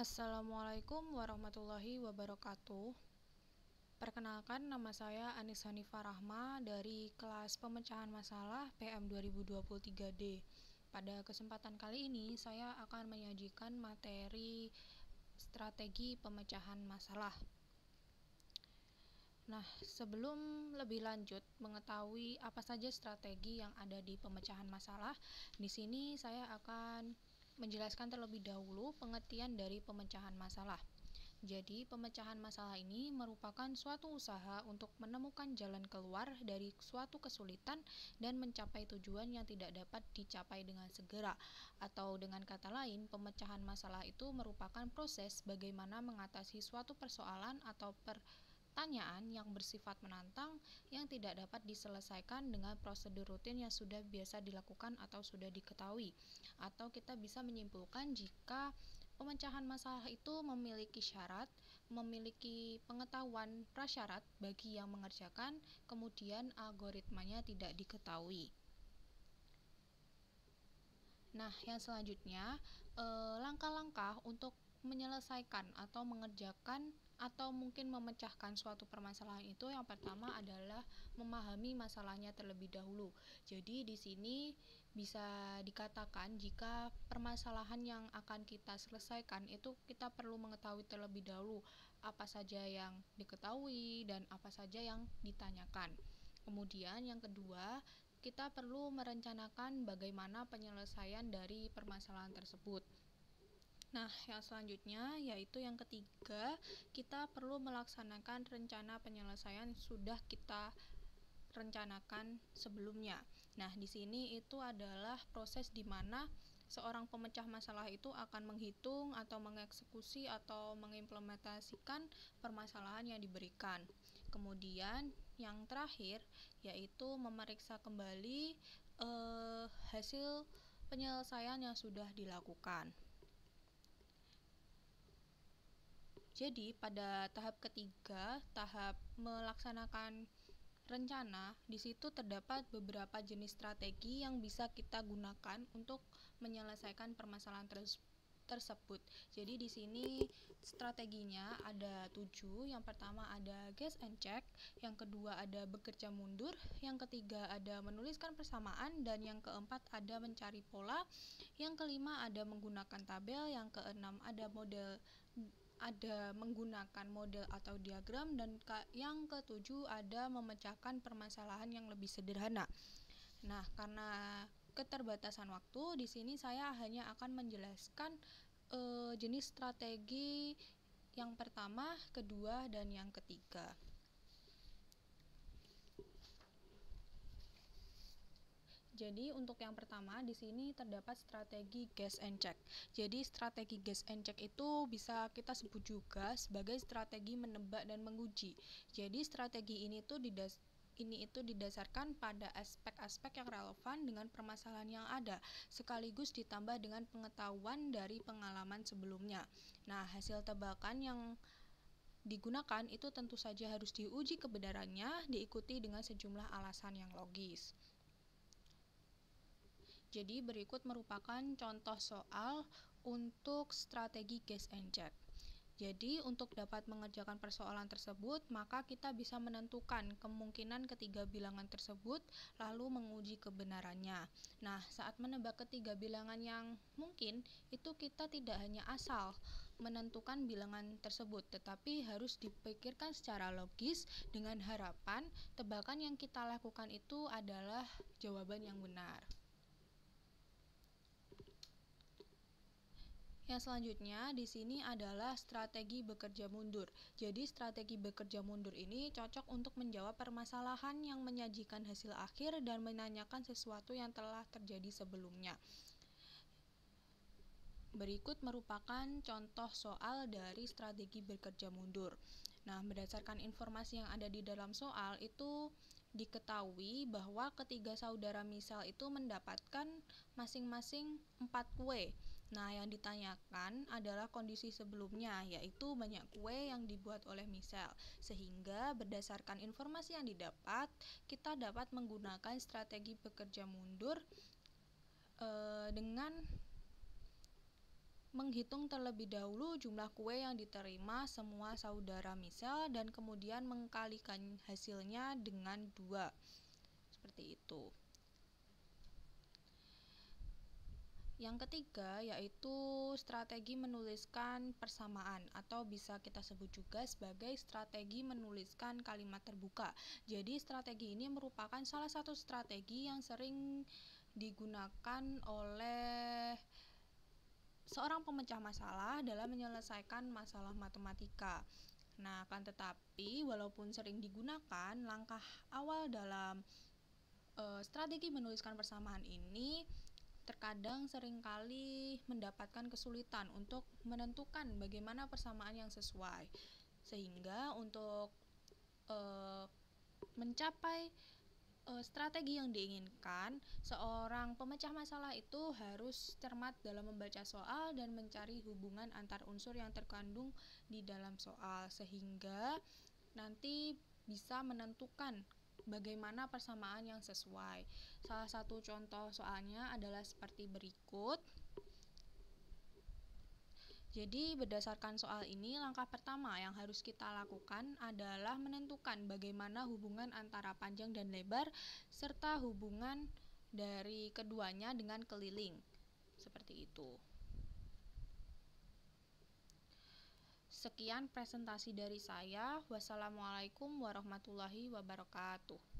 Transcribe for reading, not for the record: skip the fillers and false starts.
Assalamualaikum warahmatullahi wabarakatuh. Perkenalkan, nama saya Anis Hanifah Rahma dari kelas pemecahan masalah PM 2023D. Pada kesempatan kali ini, saya akan menyajikan materi strategi pemecahan masalah. Nah, sebelum lebih lanjut mengetahui apa saja strategi yang ada di pemecahan masalah, di sini saya akan menjelaskan terlebih dahulu pengertian dari pemecahan masalah. Jadi, pemecahan masalah ini merupakan suatu usaha untuk menemukan jalan keluar dari suatu kesulitan dan mencapai tujuan yang tidak dapat dicapai dengan segera. Atau dengan kata lain, pemecahan masalah itu merupakan proses bagaimana mengatasi suatu persoalan atau pertanyaan yang bersifat menantang yang tidak dapat diselesaikan dengan prosedur rutin yang sudah biasa dilakukan atau sudah diketahui. Atau kita bisa menyimpulkan jika pemecahan masalah itu memiliki syarat, memiliki pengetahuan prasyarat bagi yang mengerjakan, kemudian algoritmanya tidak diketahui. Nah, yang selanjutnya, langkah-langkah untuk menyelesaikan atau mengerjakan atau mungkin memecahkan suatu permasalahan itu yang pertama adalah memahami masalahnya terlebih dahulu. Jadi di sini bisa dikatakan jika permasalahan yang akan kita selesaikan itu kita perlu mengetahui terlebih dahulu apa saja yang diketahui dan apa saja yang ditanyakan. Kemudian yang kedua, kita perlu merencanakan bagaimana penyelesaian dari permasalahan tersebut. Nah, yang selanjutnya yaitu yang ketiga, kita perlu melaksanakan rencana penyelesaian sudah kita rencanakan sebelumnya. Nah, di sini itu adalah proses di mana seorang pemecah masalah itu akan menghitung atau mengeksekusi atau mengimplementasikan permasalahan yang diberikan. Kemudian yang terakhir yaitu memeriksa kembali hasil penyelesaian yang sudah dilakukan. Jadi pada tahap ketiga, tahap melaksanakan rencana, di situ terdapat beberapa jenis strategi yang bisa kita gunakan untuk menyelesaikan permasalahan tersebut. Jadi di sini strateginya ada 7. Yang pertama ada guess and check, yang kedua ada bekerja mundur, yang ketiga ada menuliskan persamaan, dan yang keempat ada mencari pola, yang kelima ada menggunakan tabel, yang keenam ada menggunakan model atau diagram, dan yang ketujuh ada memecahkan permasalahan yang lebih sederhana. Nah, karena keterbatasan waktu, di sini saya hanya akan menjelaskan jenis strategi yang pertama, kedua, dan yang ketiga. Jadi untuk yang pertama di sini terdapat strategi guess and check. Jadi strategi guess and check itu bisa kita sebut juga sebagai strategi menebak dan menguji. Jadi strategi ini itu didasarkan pada aspek-aspek yang relevan dengan permasalahan yang ada, sekaligus ditambah dengan pengetahuan dari pengalaman sebelumnya. Nah, hasil tebakan yang digunakan itu tentu saja harus diuji kebenarannya, diikuti dengan sejumlah alasan yang logis. Jadi berikut merupakan contoh soal untuk strategi guess and check. Jadi untuk dapat mengerjakan persoalan tersebut, maka kita bisa menentukan kemungkinan ketiga bilangan tersebut, lalu menguji kebenarannya. Nah, saat menebak ketiga bilangan yang mungkin, itu kita tidak hanya asal menentukan bilangan tersebut, tetapi harus dipikirkan secara logis dengan harapan tebakan yang kita lakukan itu adalah jawaban yang benar. Yang selanjutnya di sini adalah strategi bekerja mundur. Jadi strategi bekerja mundur ini cocok untuk menjawab permasalahan yang menyajikan hasil akhir dan menanyakan sesuatu yang telah terjadi sebelumnya. Berikut merupakan contoh soal dari strategi bekerja mundur. Nah, berdasarkan informasi yang ada di dalam soal itu diketahui bahwa ketiga saudara Misal itu mendapatkan masing-masing 4 kue. Nah, yang ditanyakan adalah kondisi sebelumnya, yaitu banyak kue yang dibuat oleh Misal. Sehingga berdasarkan informasi yang didapat, kita dapat menggunakan strategi bekerja mundur dengan menghitung terlebih dahulu jumlah kue yang diterima semua saudara misel dan kemudian mengkalikan hasilnya dengan 2. Seperti itu. Yang ketiga yaitu strategi menuliskan persamaan atau bisa kita sebut juga sebagai strategi menuliskan kalimat terbuka. Jadi strategi ini merupakan salah satu strategi yang sering digunakan oleh seorang pemecah masalah dalam menyelesaikan masalah matematika. Nah, akan tetapi walaupun sering digunakan, langkah awal dalam strategi menuliskan persamaan ini terkadang seringkali mendapatkan kesulitan untuk menentukan bagaimana persamaan yang sesuai. Sehingga untuk mencapai strategi yang diinginkan, seorang pemecah masalah itu harus cermat dalam membaca soal dan mencari hubungan antar unsur yang terkandung di dalam soal, sehingga nanti bisa menentukan bagaimana persamaan yang sesuai. Salah satu contoh soalnya adalah seperti berikut. Jadi berdasarkan soal ini, langkah pertama yang harus kita lakukan adalah menentukan bagaimana hubungan antara panjang dan lebar serta hubungan dari keduanya dengan keliling. Seperti itu. Sekian presentasi dari saya. Wassalamualaikum warahmatullahi wabarakatuh.